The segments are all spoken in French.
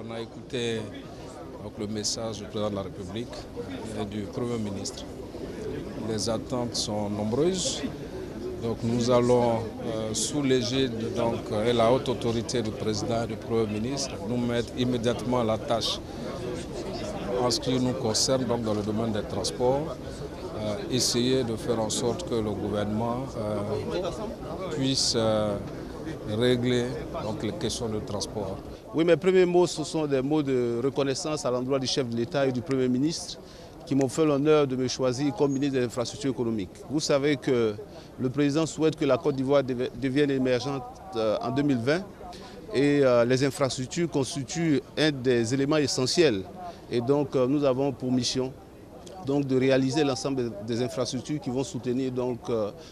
On a écouté donc, le message du président de la République et du Premier ministre. Les attentes sont nombreuses. Donc nous allons, sous l'égide et la haute autorité du président et du Premier ministre, nous mettre immédiatement à la tâche en ce qui nous concerne donc, dans le domaine des transports, essayer de faire en sorte que le gouvernement puisse régler donc, les questions de transport. Oui, mes premiers mots, ce sont des mots de reconnaissance à l'endroit du chef de l'État et du Premier ministre qui m'ont fait l'honneur de me choisir comme ministre des infrastructures économiques. Vous savez que le président souhaite que la Côte d'Ivoire devienne émergente en 2020 et les infrastructures constituent un des éléments essentiels. Et donc nous avons pour mission de réaliser l'ensemble des infrastructures qui vont soutenir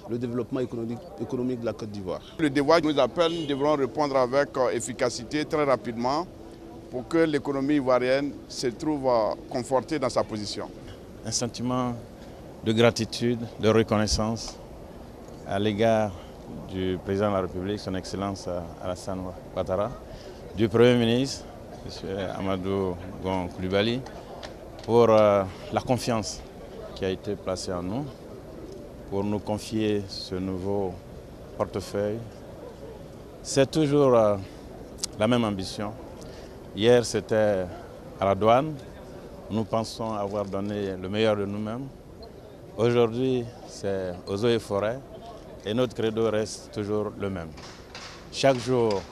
le développement économique de la Côte d'Ivoire. Le devoir nous appelle, nous devrons répondre avec efficacité très rapidement pour que l'économie ivoirienne se trouve confortée dans sa position. Un sentiment de gratitude, de reconnaissance à l'égard du président de la République, son Excellence Alassane Ouattara, du Premier ministre, M. Amadou Gon Coulibaly, pour la confiance qui a été placée en nous, pour nous confier ce nouveau portefeuille. C'est toujours la même ambition. Hier, c'était à la douane. Nous pensons avoir donné le meilleur de nous-mêmes. Aujourd'hui, c'est aux eaux et forêts. Et notre credo reste toujours le même. Chaque jour,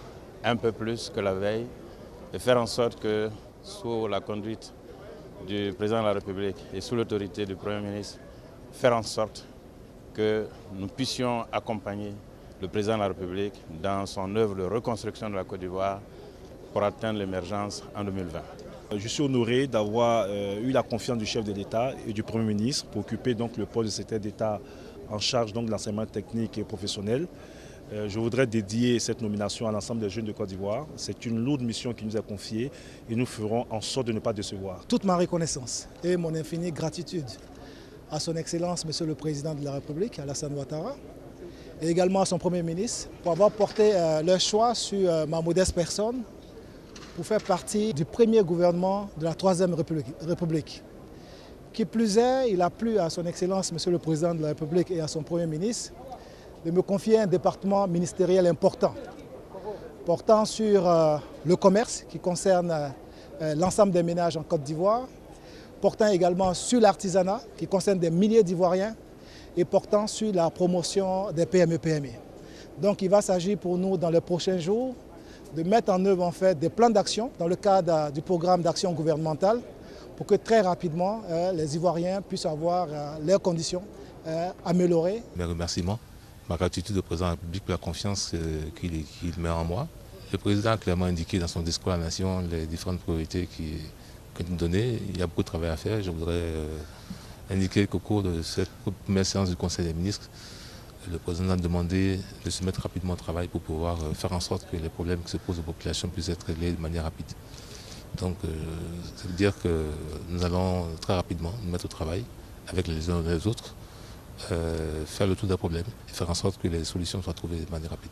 un peu plus que la veille, et faire en sorte que, sous la conduite du président de la République et sous l'autorité du Premier ministre, faire en sorte que nous puissions accompagner le président de la République dans son œuvre de reconstruction de la Côte d'Ivoire pour atteindre l'émergence en 2020. Je suis honoré d'avoir eu la confiance du chef de l'État et du Premier ministre pour occuper donc, le poste de secrétaire d'État en charge donc, de l'enseignement technique et professionnel. Je voudrais dédier cette nomination à l'ensemble des jeunes de Côte d'Ivoire. C'est une lourde mission qui nous est confiée et nous ferons en sorte de ne pas décevoir. Toute ma reconnaissance et mon infinie gratitude à son Excellence, Monsieur le Président de la République, Alassane Ouattara, et également à son Premier ministre pour avoir porté leur choix sur ma modeste personne pour faire partie du premier gouvernement de la Troisième République. Qui plus est, il a plu à son Excellence, Monsieur le Président de la République et à son Premier ministre de me confier un département ministériel important, portant sur le commerce qui concerne l'ensemble des ménages en Côte d'Ivoire, portant également sur l'artisanat qui concerne des milliers d'Ivoiriens et portant sur la promotion des PME-PME. Donc il va s'agir pour nous dans les prochains jours de mettre en œuvre en fait, des plans d'action dans le cadre du programme d'action gouvernementale pour que très rapidement les Ivoiriens puissent avoir leurs conditions améliorées. Mes remerciements, ma gratitude au président de la République pour la confiance qu'il met en moi. Le président a clairement indiqué dans son discours à la nation les différentes priorités qu'il nous donnait. Il y a beaucoup de travail à faire. Je voudrais indiquer qu'au cours de cette première séance du Conseil des ministres, le président a demandé de se mettre rapidement au travail pour pouvoir faire en sorte que les problèmes qui se posent aux populations puissent être réglés de manière rapide. Donc ça veut dire que nous allons très rapidement nous mettre au travail avec les uns et les autres, faire le tour des problèmes et faire en sorte que les solutions soient trouvées de manière rapide.